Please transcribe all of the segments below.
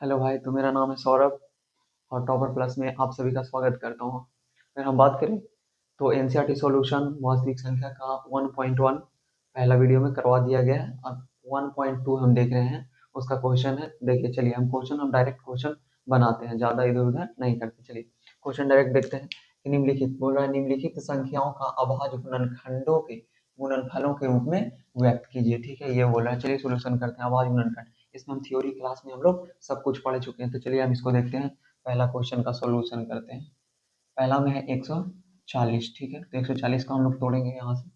Hello भाई, तो मेरा नाम है सौरभ और टॉपर प्लस में आप सभी का स्वागत करता हूँ। अगर हम बात करें तो एनसीईआरटी सॉल्यूशन वास्तविक संख्या का 1.1 पहला वीडियो में करवा दिया गया है और 1.2 हम देख रहे हैं। उसका क्वेश्चन है, देखिए चलिए हम डायरेक्ट क्वेश्चन बनाते हैं, ज़्यादा इधर उधर नहीं करते। चलिए क्वेश्चन डायरेक्ट देखते हैं कि निम्नलिखित बोल रहा है, निम्नलिखित संख्याओं का अभाज्य गुणनखंडों के गुणनफलों के रूप में व्यक्त कीजिए। ठीक है, ये बोल रहा है। चलिए सोल्यूशन करते हैं। अभाज्य गुणनखंड, इसमें हम थ्योरी क्लास में हम लोग सब कुछ पढ़ चुके हैं। तो चलिए हम इसको देखते हैं। पहला क्वेश्चन का सॉल्यूशन करते हैं। पहला में है 140। ठीक है, तो 140 को हम लोग तोड़ेंगे यहाँ से।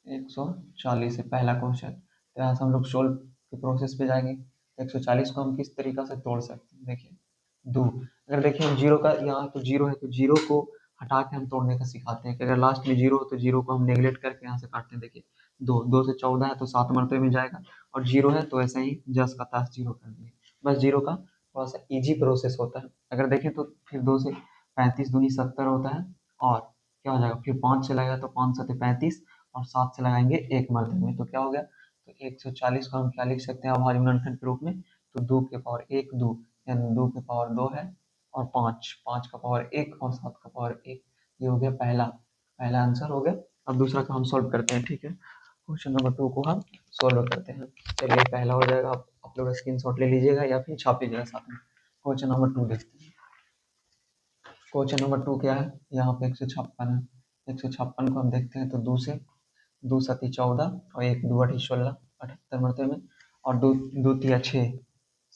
140 है पहला क्वेश्चन, तो यहाँ से हम लोग सोल्व के प्रोसेस पे जाएंगे। 140 को हम किस तरीका से तोड़ सकते हैं, देखिए दो। अगर देखिए हम जीरो का, यहाँ तो जीरो है तो जीरो को हटा के हम तोड़ने का सिखाते हैं कि अगर लास्ट में जीरो हो तो जीरो को हम नेगलेक्ट करके यहाँ से काटते हैं। देखिए दो, दो से 14 है तो 7 मरतबे में जाएगा, और जीरो है तो ऐसे ही जस का तस जीरो कर दिए। बस जीरो का थोड़ा सा इजी प्रोसेस होता है। अगर देखें तो फिर 2 से 35 दूनी 70 होता है, और क्या हो जाएगा, फिर 5 से लगाएगा तो 5 7 35, और 7 से लगाएंगे एक मरतबे में, तो क्या हो गया। तो 140 को हम क्या लिख सकते हैं अभाज्य गुणनखंड के रूप में। तो 2 के पावर 1 2, यानी 2 के पावर 2 है, और 5, 5 का पावर 1 और 7 का पावर 1। ये हो गया पहला पहला आंसर हो गया। अब दूसरा का हम सॉल्व करते हैं। ठीक है, क्वेश्चन नंबर 2 को हम सॉल्व करते हैं। चलिए पहला हो जाएगा, आप लोग स्क्रीन शॉट ले लीजिएगा या फिर छाप लीजिएगा साथ में। क्वेश्चन नंबर 2 देखते हैं। क्वेश्चन नंबर 2 क्या है, यहाँ पे 156 है। 156 को हम देखते हैं तो 2 से, 2 सती 14 और 1 2 अठी 16, 78 मरतबे में, और 2 2 तिया 6,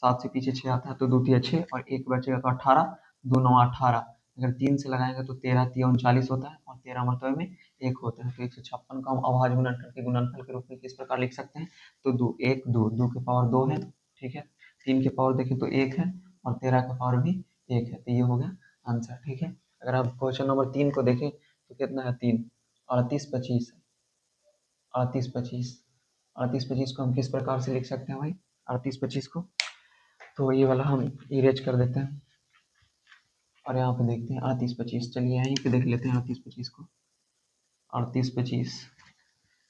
7 से पीछे 6 आता है तो 2 तिया 6, और एक बचेगा तो 18, 2 9 18। अगर 3 से लगाएंगे तो 13 तिया 39 होता है, और 13 मरतबे में एक होता है। तो 156 को हम अभाज्य गुणनखंड के गुणनफल के रूप में किस प्रकार लिख सकते हैं। तो 2 1 2, 2 के पावर 2 है। ठीक है, 3 के पावर देखें तो 1 है, और 13 का पावर भी 1 है। तो ये हो गया आंसर। ठीक है, अगर आप क्वेश्चन नंबर 3 को देखें तो कितना है, 3 38 25, 38 25, 38 25 को हम किस प्रकार से लिख सकते हैं भाई, 38 25 को। तो ये वाला हम इरेज कर देते हैं, और यहाँ पे देखते हैं 38 25। चलिए यहीं पे देख लेते हैं 38 25 को। 38 25,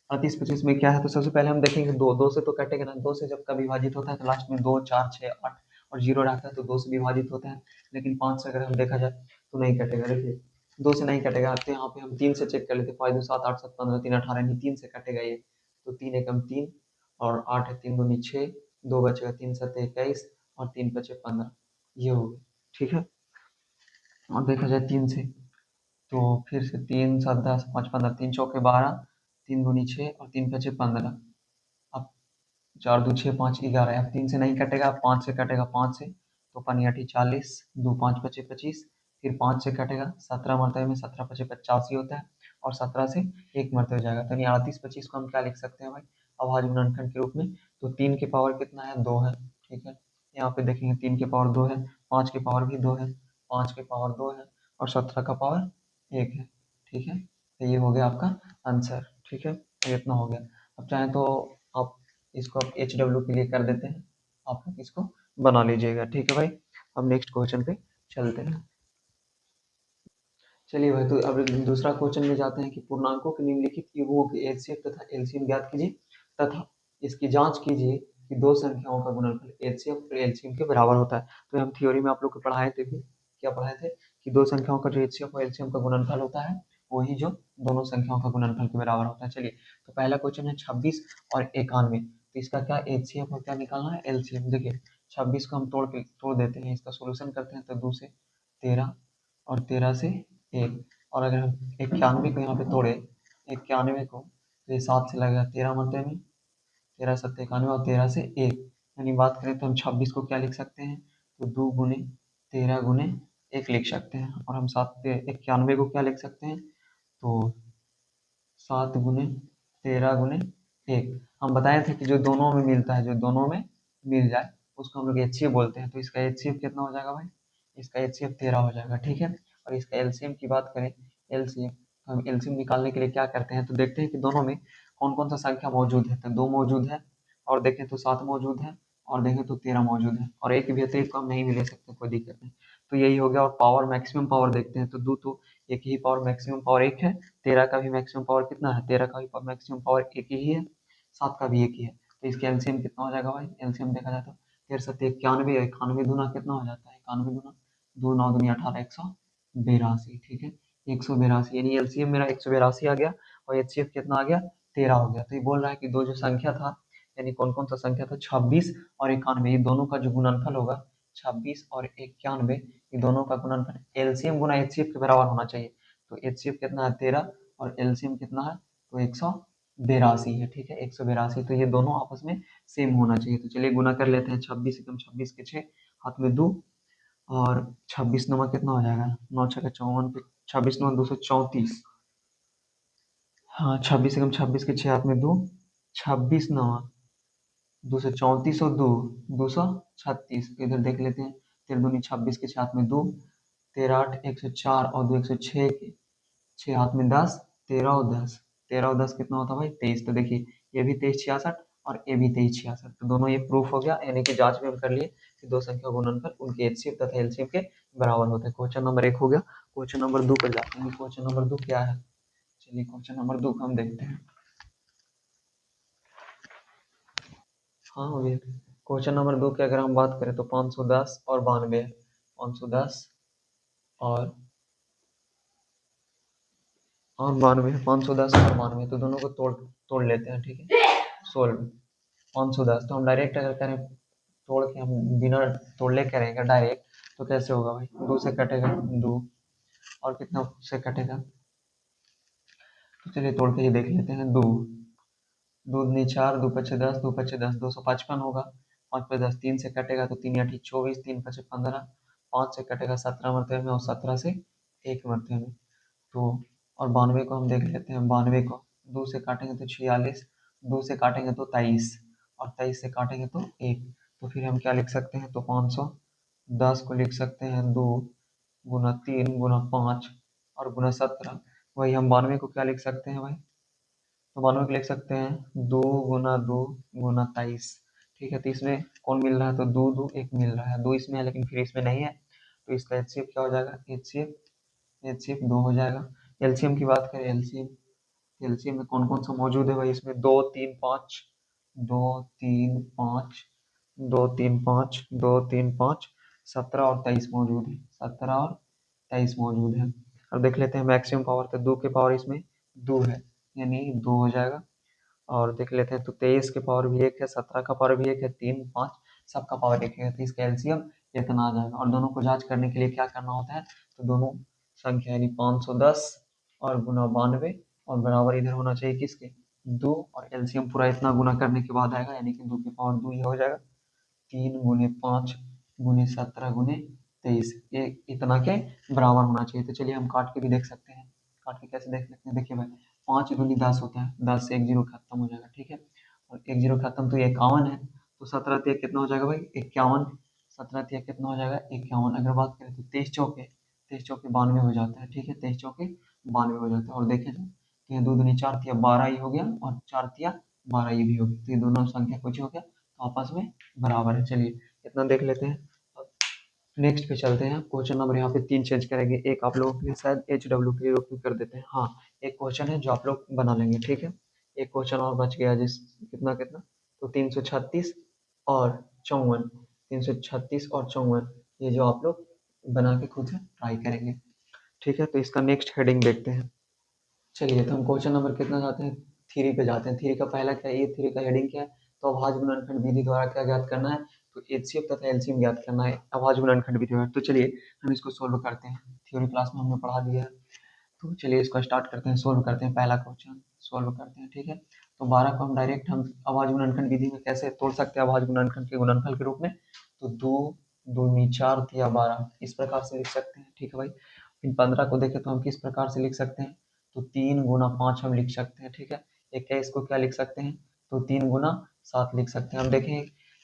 38 25 में क्या है, तो सबसे पहले हम देखेंगे दो, दो से तो कटेगा ना। दो से जब का विभाजित होता है तो लास्ट में 2 4 6 8 और जीरो रहता है, तो 2 से विभाजित होता है। लेकिन 5 से अगर हम देखा जाए तो नहीं कटेगा। देखिए 2 से नहीं कटेगा, तो यहाँ पे हम 3 से चेक कर लेते हैं। 5 2 7 8 7 15 3 18, नहीं 3 से कटेगा ये। तो 3 एकम 3, और 8 है 3 दूनी 6, 2 बचेगा 3 7 21, और 3 बचे 15। ये हो गया। ठीक है, और देखा जाए 3 से, तो फिर से 3 7 10 5 15, 3 चौके 12, 3 दूनी 6, और 3 बचे 15। अब 4 दो 6 5 11, अब 3 से नहीं कटेगा, अब 5 से कटेगा। 5 से तो पनी अठी 40, 2 5 बचे 25, फिर 5 से कटेगा 17 मरतबे में, 17 पचे 85 होता है, और 17 से एक मरतबे जाएगा। तो यानी 38 25 को हम क्या लिख सकते हैं भाई, अभाज्य गुणनखंड के रूप में। तो 3 के पावर कितना है, 2 है। ठीक है, यहाँ पे देखेंगे 3 के पावर 2 है, 5 के पावर भी 2 है, 5 के पावर 2 है, और 17 का पावर 1 है। ठीक है, तो ये हो गया आपका आंसर। ठीक है, तो इतना हो गया। अब चाहें तो आप इसको आप एच डब्ल्यू के लिए कर देते हैं, आप लोग इसको बना लीजिएगा। ठीक है भाई, अब नेक्स्ट क्वेश्चन पे चलते हैं। चलिए भाई, तो अब दूसरा क्वेश्चन में जाते हैं कि पूर्णांकों के निम्नलिखित युग्मों के एचसीएफ तथा एलसीएम ज्ञात कीजिए, तथा इसकी जांच कीजिए कि दो संख्याओं का गुणनफल एचसीएफ और एलसीएम के बराबर होता है। तो हम थ्योरी में आप लोग को पढ़ाए थे भी, क्या पढ़ाए थे, कि दो संख्याओं का जो एचसीएफ और एलसीएम का गुणनफल होता है, वही जो दोनों संख्याओं का गुणनफल के बराबर होता है। चलिए, तो पहला क्वेश्चन है 26 और 91, तो इसका क्या एचसीएफ और क्या निकालना है, एलसीएम। देखिए 26 को हम तोड़ देते हैं, इसका सोल्यूशन करते हैं। तो 2 से 13, और 13 से 1, और अगर हम 91 को यहाँ पे तोड़े, 91 को, तो ये 7 से लगेगा 13 मरतबे में, 13 7 91, और 13 से 1। यानी बात करें तो हम 26 को क्या लिख सकते हैं, तो 2 गुने 13 गुने 1 लिख सकते हैं, और हम 91 को क्या लिख सकते हैं, तो 7 गुने 13 गुने 1। हम बताए थे कि जो दोनों में मिलता है, जो दोनों में मिल जाए उसको हम लोग एचसीएफ बोलते हैं। तो इसका एचसीएफ कितना हो जाएगा भाई, इसका एचसीएफ 13 हो जाएगा। ठीक है, और इसका एलसीएम की बात करें, एलसीएम, तो हम एलसीएम निकालने के लिए क्या करते हैं, तो देखते हैं कि दोनों में कौन कौन सा संख्या मौजूद है। तो 2 मौजूद है, और देखें तो 7 मौजूद है, और देखें तो 13 मौजूद है, और एक भी अतिरिक्त को हम नहीं भी ले सकते, कोई दिक्कत नहीं। तो यही हो गया। और पावर, मैक्सिमम पावर देखते हैं, तो 2 तो एक ही पावर, मैक्सिमम पावर 1 है। 13 का भी मैक्सिमम पावर कितना है, 13 का भी मैक्सिमम पावर एक ही है, 7 का भी एक ही है। तो इसके एलसीएम कितना हो जाएगा भाई, एलसीएम देखा जाए तो 13 91, 91 दूना कितना हो जाता है, 91 दूना 2 9 दूनी 18, 182, ठीक है, 182 यानी एलसीएम मेरा 182 आ गया और एचसीएफ कितना आ गया, 13 हो गया। तो ये बोल रहा है कि दो जो संख्या था, यानी कौन कौन सा संख्या था, 26 और 91, ये दोनों का जो गुणनफल होगा 26 और 91, ये दोनों का गुणनफल एलसीएम गुना एचसीएफ के बराबर होना चाहिए। तो एचसीएफ कितना है 13 और एलसीएम कितना है, तो 182 है, ठीक है, 182, तो ये दोनों आपस में सेम होना चाहिए। तो चलिए गुना कर लेते हैं, 26 एकम 26 के 6 हाथ में 2, और 26 नमा कितना हो जाएगा, 9 6 54 पे 26 नमा 234, हाँ 26 एकम 26 के 6 हाथ में 2, 26 नमा 234 और 2 236, इधर देख लेते हैं, 13 दूनी 26 के 6 हाथ में 2, 13 8 104 और 2 106 के 6 हाथ में 10, 13 और 10, 13 और 10 कितना होता है भाई 23। तो देखिए ये भी 23 66 और ये भी 23 66, तो दोनों ये प्रूफ हो गया, यानी कि जांच में हम कर लिए कि दो संख्या गुणनफल उनके एचसीएफ तथा एलसीएम के बराबर होते हैं। क्वेश्चन नंबर 1 हो गया। क्वेश्चन नंबर 2 पर जाते हैं। क्वेश्चन नंबर 2 क्या है, चलिए क्वेश्चन नंबर 2 हम देखते हैं। हाँ हो गया। क्वेश्चन नंबर 2 की अगर हम बात करें तो 510 और 92, 510 और 92, 510 और 92, तो दोनों को तोड़ तोड़ लेते हैं, ठीक है, सोल्व। 510 तो हम डायरेक्ट अगर करें तोड़ के, हम बिना तोड़ले करेंगे डायरेक्ट, तो कैसे होगा भाई, 2 से कटेगा 2, और कितना से कटेगा, तो चलिए तोड़ के ही देख लेते हैं। 2 2 दूनी 4, 2 पचे 10, 2 पचे 10, 255 होगा, 5 पे 10, 3 से कटेगा तो 3 8 24, 3 पचे 15, 5 से कटेगा 17 मरतबे में और 17 से 1 मरतबे में। तो और 92 को हम देख लेते हैं, 92 को 2 से काटेंगे तो 46, 2 से काटेंगे तो 23, और 23 से काटेंगे तो 1, तो फिर हम क्या लिख सकते हैं, तो 510 को लिख सकते हैं 2 गुना 3 गुना 5 और गुना 17, वही हम 92 को क्या लिख सकते हैं भाई, तो 92 को लिख सकते हैं 2 गुना 2 गुना 23, ठीक है, तो इसमें कौन मिल रहा है, तो 2 2 1 मिल रहा है, 2 इसमें है लेकिन फिर इसमें नहीं है, तो इसका एचसीएफ क्या हो जाएगा, एचसीएफ 2 हो जाएगा। एलसीएम की बात करें, एलसीएम, एलसीएम में कौन कौन सा मौजूद है भाई, इसमें 2 3 5, 2 3 5, 2 3 5, 2 3 5, 17 और 23 मौजूद है, 17 और 23 मौजूद है। अब देख लेते हैं मैक्सिमम पावर, तो 2 के पावर इसमें 2 है, यानी 2 हो जाएगा। और देख लेते हैं तो 23 के पावर भी 1 है, 17 का पावर भी 1 है, 3 5 सबका पावर 1 है, तो इसका एलसीएम इतना आ जाएगा। और दोनों को जांच करने के लिए क्या करना होता है, तो दोनों संख्या यानी 510 और गुना 92 और बराबर इधर होना चाहिए किसके, 2, और एलसीएम पूरा इतना गुना करने के बाद आएगा, यानी कि 2 की पावर 2 ही हो जाएगा, 3 गुने 5 गुने 17 गुने 23, ये इतना के बराबर होना चाहिए। तो चलिए हम काट के भी देख सकते हैं, काट के कैसे देख सकते हैं, देखिए भाई 5 दूनी 10 होता है, 10 से 1 जीरो खत्म हो जाएगा, ठीक है, और 1 जीरो खत्म तो ये 51 है, तो 17 तिया कितना हो जाएगा भाई 51, 17 तिया कितना हो जाएगा 51। अगर बात करें तो 23 चौके 92 हो जाता है, ठीक है, 23 चौके 92 हो जाता है। और देखे जाए तो ये 2 दूनी 4 तिया 12 ही हो गया, और 4 तिया 12 ये भी हो गया, तो ये दोनों संख्या कुछ हो गया, तो आपस में बराबर है। चलिए इतना देख लेते हैं, अब नेक्स्ट पे चलते हैं। क्वेश्चन नंबर यहाँ पे 3 चेंज करेंगे, एक आप लोगों के लिए शायद एच डब्ल्यू के रूप में कर देते हैं, हाँ एक क्वेश्चन है जो आप लोग बना लेंगे, ठीक है, एक क्वेश्चन और बच गया, जिस कितना कितना, तो 336 और 54, 336 और 54, ये जो आप लोग बना के खुद से ट्राई करेंगे, ठीक है। तो इसका नेक्स्ट हेडिंग देखते हैं। चलिए तो हम क्वेश्चन नंबर कितना जाते हैं, 3 पे जाते हैं। 3 का पहला क्या है, ये 3 का हेडिंग क्या है, तो अभाज्य गुणनखंड विधि द्वारा क्या ज्ञात करना है, तो एचसीएफ तथा एलसीएम ज्ञात करना है अभाज्य गुणनखंड विधि द्वारा। तो चलिए हम इसको सोल्व करते हैं, थ्योरी क्लास में हमने पढ़ा दिया है, तो चलिए इसको स्टार्ट करते हैं, सोल्व करते हैं, पहला क्वेश्चन सोल्व करते हैं, ठीक है। तो 12 को हम डायरेक्ट हम अभाज्य गुणनखंड विधि में कैसे तोड़ सकते हैं, अभाज्य गुणनखंड के गुणनफल के रूप में, तो 2 दूनी 4 या 12 इस प्रकार से लिख सकते हैं, ठीक है भाई। फिर 15 को देखें तो हम किस प्रकार से लिख सकते हैं, तो 3 गुना 5 हम लिख सकते हैं, ठीक है। 21 को क्या लिख सकते हैं, तो 3 गुना 7 लिख सकते हैं। हम देखें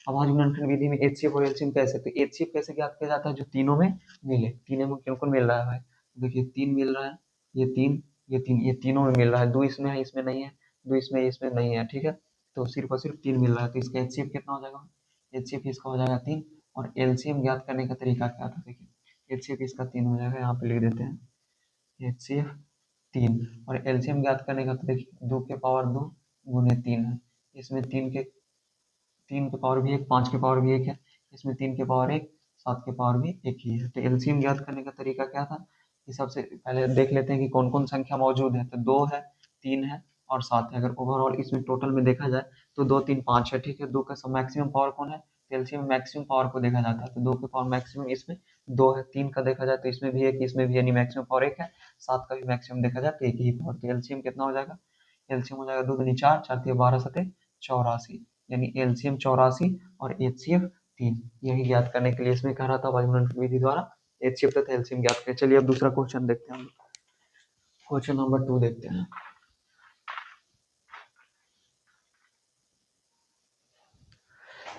अभाज्य गुणनखंड विधि में एचसीएफ और एलसीएम कैसे, तो एचसीएफ कैसे ज्ञात किया जाता है, जो तीनों में मिले, तीनों में किन को मिल रहा है भाई, देखिए 3 मिल रहा है, ये 3 ये 3, ये तीनों में मिल रहा है, 2 इसमें है इसमें नहीं है, 2 इसमें इसमें नहीं है, ठीक है, तो सिर्फ और सिर्फ 3 मिल रहा है, तो इसका एचसीएफ कितना हो जाएगा, एचसीएफ इसका हो जाएगा 3। और एलसीएम ज्ञात करने का तरीका क्या था, देखिए एचसीएफ इसका 3 हो जाएगा, यहाँ पे लिख देते हैं एचसीएफ 3, और एलसीएम ज्ञात करने का तो देखिए 2 के पावर 2 गुने 3 है, इसमें 3 के पावर भी 1, 5 के पावर भी 1 है, इसमें 3 की पावर 1, 7 की पावर भी एक ही है। तो एलसीएम ज्ञात करने का तरीका क्या था कि सबसे पहले देख लेते हैं कि कौन कौन संख्या मौजूद है। तो 2 है, 3 है और 7 है। अगर ओवरऑल इसमें टोटल में देखा जाए तो 2 3 5 है, ठीक है। 2 का सब मैक्सिमम पावर कौन है, तो एलसीएम में मैक्सिमम पावर को देखा जाता है। तो 2 की पावर मैक्सिमम इसमें 2 है। 3 का देखा जाए तो इसमें भी एक, इसमें भी, यानी मैक्सिमम पावर 1 है। 7 का भी मैक्सिमम देखा जाए तो एक ही पावर। तो एलसीएम कितना हो जाएगा, एलसीएम हो जाएगा 2 दूनी 4, 4 तिया 12 सते 84, यानी एलसीएम 84 और एचसीएफ 3। यही ज्ञात करने के लिए इसमें कह रहा था वायुमंडल विधि द्वारा एचसीएफ तथा एलसीएम ज्ञात करें। चलिए अब दूसरा क्वेश्चन देखते हैं। क्वेश्चन नंबर 2 देखते हैं।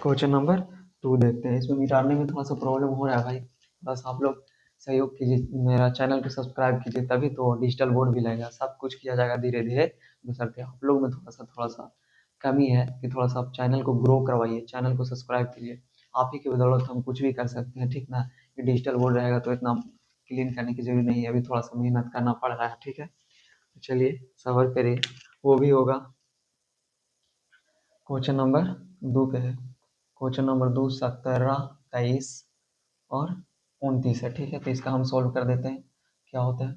क्वेश्चन नंबर 2 देखते हैं। इसमें मिटाने में थोड़ा सा प्रॉब्लम हो रहा है भाई, बस आप लोग सहयोग कीजिए, मेरा चैनल को सब्सक्राइब कीजिए, तभी तो डिजिटल बोर्ड भी लगेगा। सब कुछ किया जाएगा धीरे धीरे, बशर्ते आप लोग में थोड़ा सा कमी है कि थोड़ा सा आप चैनल को ग्रो करवाइए, चैनल को सब्सक्राइब कीजिए। आप ही की बदौलत हम कुछ भी कर सकते हैं, ठीक ना। ये डिजिटल बोर्ड रहेगा तो इतना क्लीन करने की जरूरत नहीं है, अभी थोड़ा सा मेहनत करना पड़ रहा है, ठीक है। तो चलिए सबर करिए, वो भी होगा। क्वेश्चन नंबर 2 पे है। क्वेश्चन नंबर 2 17, 23 और 29 है, ठीक है। तो इसका हम सोल्व कर देते हैं, क्या होता है।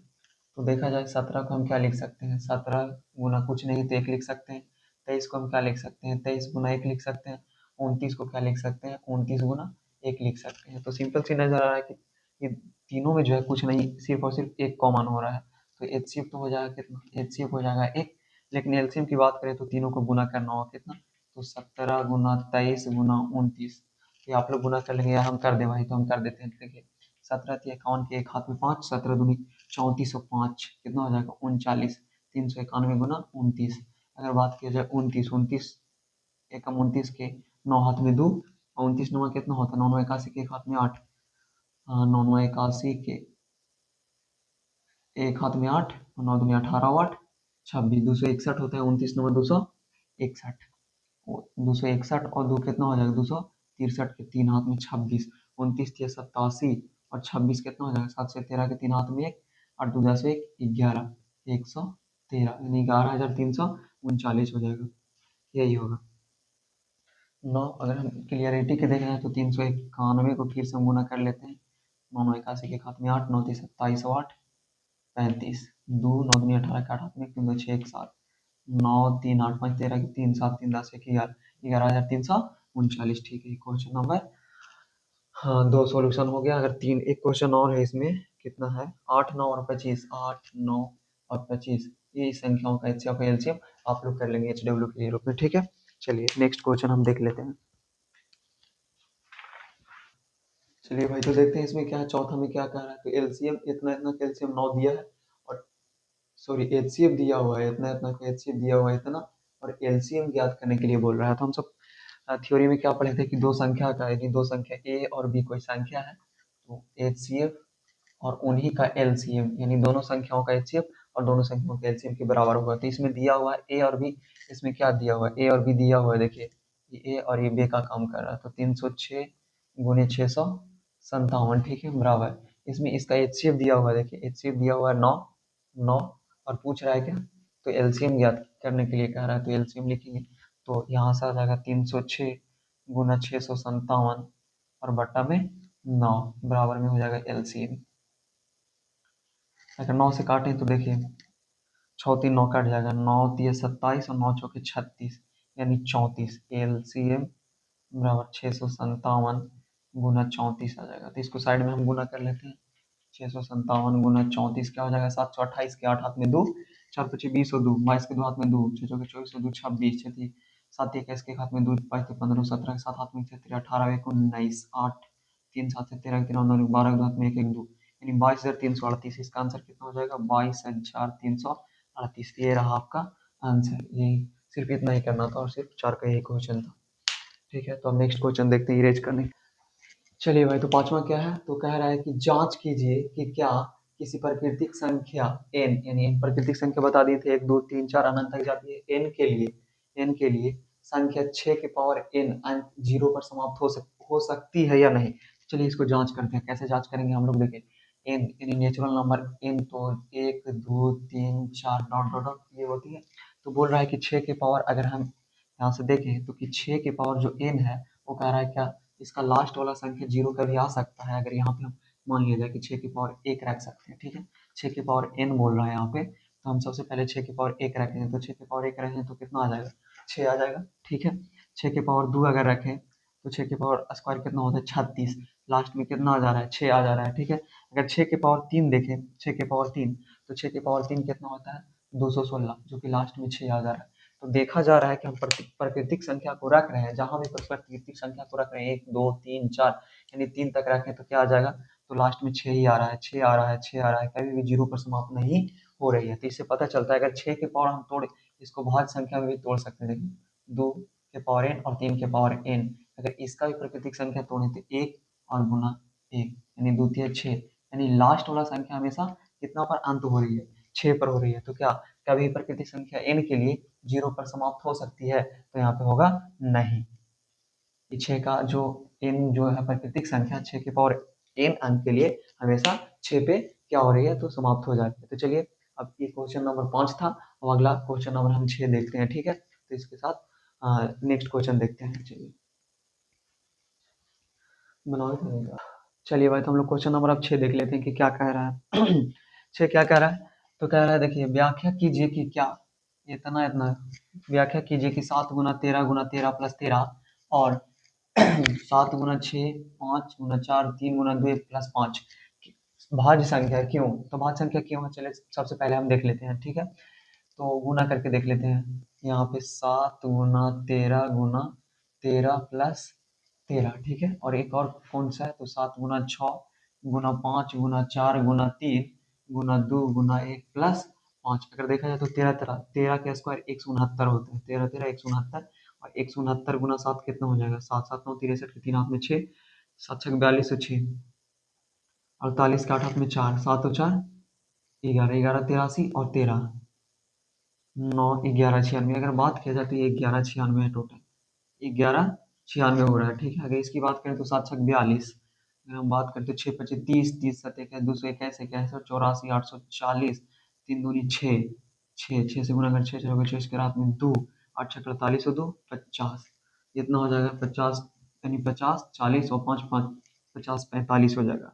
तो देखा जाए 17 को हम क्या लिख सकते हैं, 17 गुना कुछ नहीं तो 1 लिख सकते हैं। 23 को हम क्या लिख सकते हैं, 23 गुना 1 लिख सकते हैं। 29 को क्या लिख सकते हैं, 29 गुना 1 लिख सकते हैं। तो सिंपल सी नजर आ रहा है कि ये तीनों में जो है कुछ नहीं, सिर्फ और सिर्फ एक कॉमन हो रहा है। तो एचसीएफ तो हो जाएगा कितना, एचसीएफ हो जाएगा 1। लेकिन एलसीएम की बात करें तो तीनों को गुना करना होगा कितना, तो 17 गुना 23 गुना 29। ये आप लोग गुना कर लेंगे या हम कर दें भाई, तो हम कर देते हैं। देखिए 17 तिया 51 के एक हाथ में 5, 17 दूनी 3405, कितना हो जाएगा 39। 391 गुना 29। अगर बात की जाए 29, 29 एकम 29 के 9 हाथ में 2, 29 9 कितना होता है, 9 81 के एक हाथ में 8, 9 81 के एक हाथ में 8, 9 दूनी 18 8, 26, 261 होता है। 29 9 261, 261 और 2 कितना हो जाएगा 263 के 3 हाथ में 26, 29 तिया 87 और 26 कितना हो जाएगा 7 से 13 के 3 हाथ में 1, 8 2 10 1 11, 113, यानी 11,339 हो जाएगा, यही होगा। 9 अगर हम क्लियरिटी के देख रहे हैं तो 391 को फिर से हम गुना कर लेते हैं। 9 81 के खाते में 8, 9 30 27 8 35, 2 9 दूनी 18 के 8 हाथ में 3 2 6 1 7, 9 3 8 5 13 के 3 7 3 10 1 11, 11,339, ठीक है। क्वेश्चन नंबर, हाँ 2 सॉल्यूशन हो गया। अगर तीन एक क्वेश्चन और है इसमें, कितना है 8 9 और 25, 8 9 और 25, ये संख्याओं का एचसीएफ और एलसीएम आप लोग कर लेंगे एचडब्ल्यू के रूप में, ठीक है। चलिए नेक्स्ट क्वेश्चन हम देख लेते हैं। चलिए भाई तो देखते हैं इसमें क्या है, चौथा में क्या कह रहा है। तो एलसीएम इतना इतना कैल्शियम 9 दिया है, और सॉरी एचसीएफ दिया हुआ है इतना इतना का, एचसीएफ दिया हुआ है इतना, और एलसीएम ज्ञात करने के लिए बोल रहा है। तो हम सब थ्योरी में क्या पढ़े थे कि दो संख्या का, यदि दो संख्या ए और बी कोई संख्या है तो एचसीएफ और उन्हीं का एलसीएम, यानी दोनों संख्याओं का एचसीएफ और दोनों संख्याओं के एलसीएम के बराबर होगा। तो इसमें दिया हुआ है ए और बी, इसमें क्या दिया हुआ है, ए और बी दिया हुआ है। देखिए ये ए और ये बी का काम कर रहा है। तो 306 गुने 657, ठीक है, बराबर। इसमें इसका एचसीएफ दिया हुआ है, देखिए एचसीएफ दिया हुआ है 9 9, और पूछ रहा है क्या, तो एलसीएम ज्ञात करने के लिए कह रहा है। तो एलसीएम लिखेंगे तो यहाँ से आ जाएगा 306 गुना 657 और बट्टा में 9, बराबर में हो जाएगा एलसीएम। अगर 9 से काटें तो देखिए 6 3 9 कट जाएगा, 9 तिया 27 और 9 चौके 36, यानी 34। एलसीएम बराबर 657 गुना 34 आ जाएगा। तो इसको साइड में हम गुना कर लेते हैं। 657 गुना 34 क्या हो जाएगा, 728 के 8 हाथ में 2, 4 पचे 20 और 2, 22 के 2 हाथ में 2, 6 चौके 24 और 2 26, 6 7 21 के हाथ में 2, 5 15 17 के 7 हाथ में 6 18 1 19, 8 3 7 से 13 के 3 9 12 के 2 हाथ में 1 1 2, यानी 22,338। इसका आंसर कितना हो जाएगा, 22,338। ये रहा आपका आंसर। यही सिर्फ इतना ही करना था और सिर्फ 4 का यही क्वेश्चन था, ठीक है। तो अब नेक्स्ट क्वेश्चन देखते हैं इरेज करने। चलिए भाई तो पांचवा क्या है, तो कह रहा है कि जांच कीजिए कि क्या किसी प्राकृतिक संख्या n, यानी n प्राकृतिक संख्या बता दिए थे 1 2 3 4 अनंत तक जाती है, n के लिए संख्या 6 के पावर n अंक 0 पर समाप्त हो सकती है या नहीं। चलिए इसको जांच करते हैं, कैसे जांच करेंगे हम लोग। देखिए n यानी नेचुरल नंबर n, तो 1 2 3 4 डॉट डॉट डॉट ये होती है। तो बोल रहा है कि 6 के पावर, अगर हम यहाँ से देखें तो कि 6 के पावर जो n है वो कह रहा है क्या इसका लास्ट वाला संख्या 0 कभी आ सकता है। अगर यहाँ पे हम मान लिया जाए कि 6 की पावर 1 रख सकते हैं, ठीक है, 6 की पावर n बोल रहा है यहाँ पे, तो हम सबसे पहले 6 की पावर 1 रखें, तो 6 की पावर 1 रखें तो कितना आ जाएगा, 6 आ जाएगा, ठीक है। 6 की पावर 2 अगर रखें तो 6 की पावर स्क्वायर कितना होता है, 36, लास्ट में कितना आ जा रहा है, 6 आ जा रहा है, ठीक है। अगर 6 की पावर 3 देखें, 6 की पावर 3, तो 6 की पावर 3 कितना होता है, 216, जो कि लास्ट में 6 आ जा रहा है। तो देखा जा रहा है कि हम प्राकृतिक संख्या को रख रहे हैं, जहां भी प्राकृतिक संख्या को रख रहे हैं, 1 2 3 4 यानी 3 तक रखें तो क्या आ जाएगा, तो लास्ट में 6 ही आ रहा है, 6 आ रहा है, 6 आ रहा है, कभी भी 0 पर समाप्त नहीं हो रही है। तो इससे पता चलता है अगर 6 के पावर हम तोड़, इसको भाज्य संख्या में भी तोड़ सकते हैं, देखिए 2 के पावर n और 3 के पावर n, अगर इसका भी प्राकृतिक संख्या तोड़े तो 1 और गुना 1 यानी द्वितीय 6, यानी लास्ट वाला संख्या हमेशा कितना पर अंत हो रही है, 6 पर हो रही है। तो क्या कभी प्राकृतिक संख्या n के लिए 0 पर समाप्त हो सकती है, तो यहाँ पे होगा नहीं। 6 का जो n जो है प्राकृतिक संख्या, 6 के पावर n अंक के लिए हमेशा 6 पे क्या हो रही है, तो समाप्त हो जाती है। तो चलिए अब ये क्वेश्चन नंबर 5 था, अब अगला क्वेश्चन नंबर हम 6 देखते हैं, ठीक है। तो इसके साथ नेक्स्ट क्वेश्चन देखते हैं, चलिए बनाओ करेगा। चलिए भाई, तो हम लोग क्वेश्चन नंबर अब 6 देख लेते हैं कि क्या कह रहा है। 6 क्या कह रहा है, तो कह रहा है देखिए, व्याख्या कीजिए कि क्या, इतना इतना व्याख्या कीजिए कि 7 गुना 13 प्लस 13 और 7 गुना 6 5 गुना 4 3 गुना 2 प्लस 5 भाज्य संख्या है, क्यों, तो भाज्य संख्या क्यों है, चलिए सबसे पहले हम देख लेते हैं, ठीक है। तो गुना करके देख लेते हैं, यहाँ पे 7 गुना 13 प्लस 13, ठीक है, और एक और कौन सा है, तो 7 गुना 6 गुना 5 गुना 4 गुना 3 गुना 2 गुना 1 प्लस 5। अगर देखा जाए तो 13 के स्क्वायर 169 होते हैं, 13 13 169, और 169 गुना 7 कितना हो जाएगा, 7 7 9 63 के 3 हाथ में 6, 7 6 42 6, 48 के 8 हाथ में 4, 7 और 4 11, 11 83 और 13 9 11 96। अगर बात किया जाए तो ये 11 96 है टोटल, 11 96 हो रहा है, ठीक है। अगर इसकी बात करें तो 7 छक 42, अगर हम बात करते 6 25 30, 30 7 इक्कीस 221 इक्कीस 84 840, 3 दूनी 6, 6 से गुना कर 6 चलोगे 6 के रात में 2, 8 छक 48 और 2 50, इतना हो जाएगा 50, यानी 50 40 और 5 5 50 45 हो जाएगा।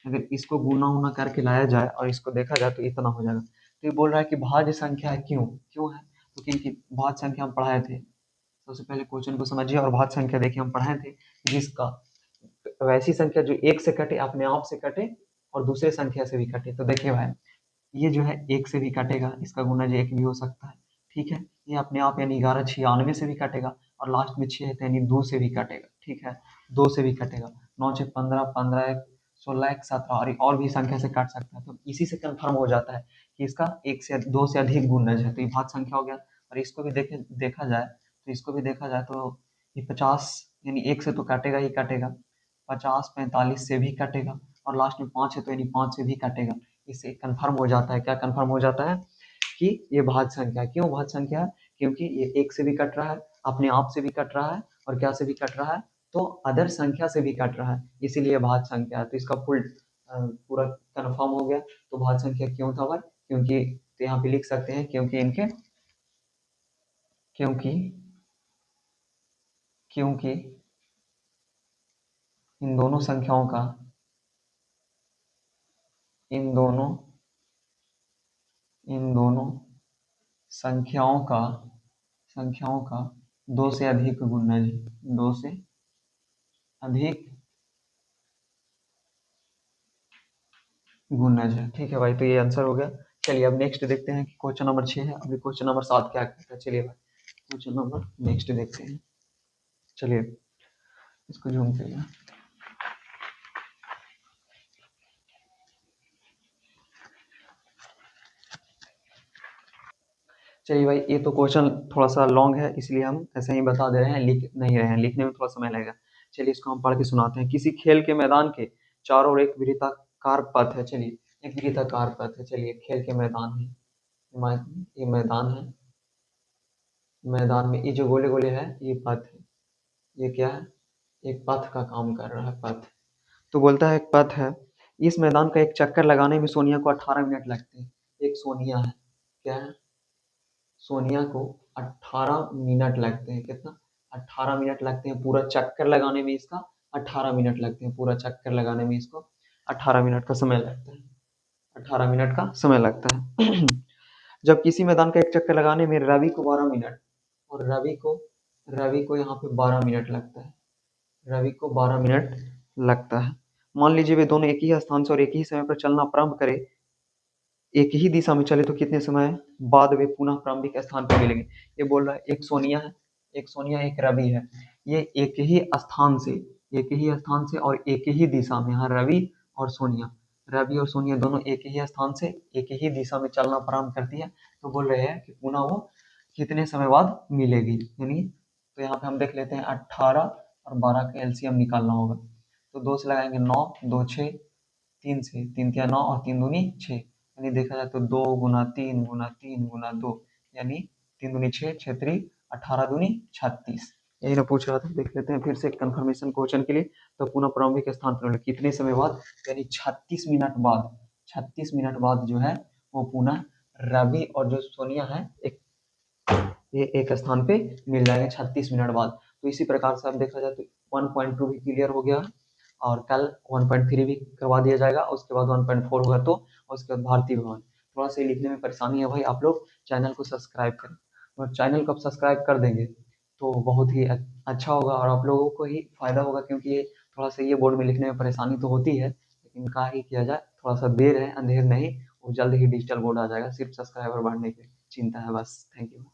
अगर इसको गुना उना करके लाया जाए और इसको देखा जाए तो इतना हो जाएगा। तो ये बोल रहा है कि भाज्य संख्या है, क्यों क्यों है, तो क्योंकि भाज्य संख्या हम पढ़ाए थे, सबसे पहले क्वेश्चन को समझिए और भाज्य संख्या देखिए हम पढ़ाए थे, जिसका वैसी संख्या जो एक से कटे, अपने आप से कटे और दूसरे संख्या से भी कटे। तो देखिए भाई, ये जो है एक से भी कटेगा, इसका गुना जो एक भी हो सकता है, ठीक है। ये अपने आप यानी 11 96 से भी कटेगा, और लास्ट में 6 है तो यानी 2 से भी कटेगा, ठीक है, 2 से भी कटेगा, 9 6 15 15 1 16 1 17 और भी संख्या से काट सकता है। तो इसी से कंफर्म हो जाता है कि इसका एक से 2 से अधिक गुणज है, तो ये भाज्य संख्या हो गया। और इसको भी देखा जाए, तो इसको भी देखा जाए तो ये 50 यानी एक से तो काटेगा ही काटेगा, 50 45 से भी कटेगा, और लास्ट में 5 है तो यानी 5 से भी कटेगा। इससे कंफर्म हो जाता है, क्या कंफर्म हो जाता है कि ये भाज्य संख्या है। क्यों भाज्य संख्या है, क्योंकि ये एक से भी कट रहा है, अपने आप से भी कट रहा है, और क्या से भी कट रहा है, तो अदर संख्या से भी कट रहा है, इसीलिए भाज्य संख्या है। तो इसका फुल पूरा कंफर्म हो गया। तो भाज्य संख्या क्यों था भाई, क्योंकि, तो यहाँ पे लिख सकते हैं क्योंकि क्योंकि इन दोनों संख्याओं का इन दोनों इन दोनों संख्याओं का 2 से अधिक गुणज, 2 से अधिक गुणज है, ठीक है भाई। तो ये आंसर हो गया। चलिए अब नेक्स्ट देखते हैं कि क्वेश्चन नंबर 6 है, अभी क्वेश्चन नंबर 7 क्या कहता है। चलिए भाई क्वेश्चन नंबर नेक्स्ट देखते हैं, चलिए इसको जूम करिए। चलिए भाई, ये तो क्वेश्चन थोड़ा सा लॉन्ग है, इसलिए हम ऐसे ही बता दे रहे हैं, लिख नहीं रहे हैं, लिखने में थोड़ा समय लगेगा। चलिए इसको हम पढ़ के सुनाते हैं। किसी खेल के मैदान के चारों ओर एक वृत्ताकार पथ है, चलिए एक वृत्ताकार पथ है, चलिए खेल के मैदान है, ये मैदान है, मैदान में ये जो गोले गोले है ये पथ है, ये क्या है, एक पथ का काम कर रहा है, पथ। तो बोलता है एक पथ है, इस मैदान का एक चक्कर लगाने में सोनिया को 18 मिनट लगते हैं। एक सोनिया है, क्या है, सोनिया को 18 मिनट लगते हैं, कितना, 18 मिनट लगते हैं पूरा चक्कर लगाने में इसका 18 मिनट लगते हैं पूरा चक्कर लगाने में, इसको 18 मिनट का समय लगता है, 18 मिनट का समय लगता है। जब किसी मैदान का एक चक्कर लगाने में रवि को 12 मिनट और रवि को यहाँ पे 12 मिनट लगता है, रवि को 12 मिनट लगता है। मान लीजिए वे दोनों एक ही स्थान से और एक ही समय पर चलना प्रारंभ करें, एक ही दिशा में चले तो कितने समय बाद वे पुनः प्रारंभिक स्थान पर मिलेंगे। ये बोल रहा है एक सोनिया है, एक सोनिया एक रवि है, ये एक ही स्थान से और एक ही दिशा में, यहाँ रवि और सोनिया दोनों एक ही स्थान से एक ही दिशा में चलना प्रारंभ करती है, तो बोल रहे हैं कि पुनः वो कितने समय बाद मिलेगी। यानी तो यहाँ पे हम देख लेते हैं 18 और 12 का एलसीएम निकालना होगा, तो 2 से लगाएंगे 9, 2 6, 3 से 3 क्या 9 और 3 दूनी 6, यानी देखा जाए तो 2 गुना 3 गुना 3 गुना 2, यानी 3 दूनी 6, 6 3 18 दूनी 36। यही ना पूछ रहा था, देख लेते हैं फिर से कंफर्मेशन क्वेश्चन के लिए। तो पुनः प्रारंभिक स्थान पर कितने समय बाद, यानी 36 मिनट बाद जो है वो पुनः रवि और जो सोनिया है ये एक स्थान पे मिल जाएंगे 36 मिनट बाद। तो इसी प्रकार से अब देखा जाए तो 1.2 भी क्लियर हो गया और कल 1.3 भी करवा दिया जाएगा, उसके बाद 1.4 होगा, तो उसके बाद भारतीय भवन। थोड़ा सा लिखने में परेशानी है भाई, आप लोग चैनल को सब्सक्राइब करें, और चैनल को आप सब्सक्राइब कर देंगे तो बहुत ही अच्छा होगा और आप लोगों को ही फायदा होगा, क्योंकि ये थोड़ा सा ये बोर्ड में लिखने में परेशानी तो होती है, लेकिन क्या ही किया जाए, थोड़ा सा देर है अंधेर नहीं, और जल्द ही डिजिटल बोर्ड आ जाएगा, सिर्फ सब्सक्राइबर बढ़ने की चिंता है बस। Thank you.